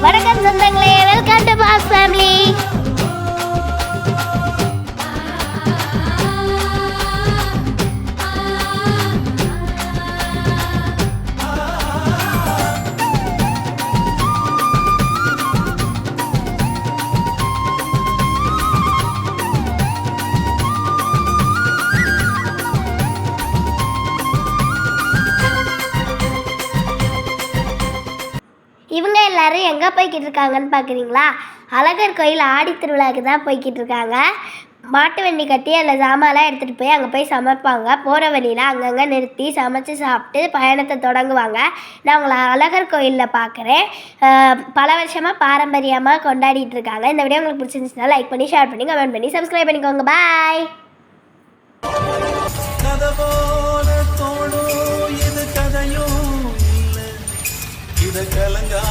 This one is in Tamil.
வணக்கம் சொந்தங்களே, வெல்கம் டு பாஸ் ஃபேமிலி. இவங்க எல்லாரும் எங்கே போய்கிட்டு இருக்காங்கன்னு பார்க்குறீங்களா? அழகர் கோயில் ஆடி திருவிழாவுக்கு தான் போய்கிட்டு இருக்காங்க. மாட்டு வண்டி கட்டி அதில் சாமான்லாம் எடுத்துகிட்டு போய் அங்கே போய் சமைப்பாங்க. போகிற வழியில் அங்கங்கே நிறுத்தி சமைச்சு சாப்பிட்டு பயணத்தை தொடங்குவாங்க. நான் உங்களை அழகர் கோயிலில் பார்க்குறேன். பல வருஷமாக பாரம்பரியமாக கொண்டாடிட்டு இருக்காங்க. இந்த வீடியோ உங்களுக்கு பிடிச்சிருந்துச்சுன்னா லைக் பண்ணி, ஷேர் பண்ணி, கமெண்ட் பண்ணி, சப்ஸ்கிரைப் பண்ணிக்கோங்க. பாய். கதையோ இல்லை, இத கலங்கா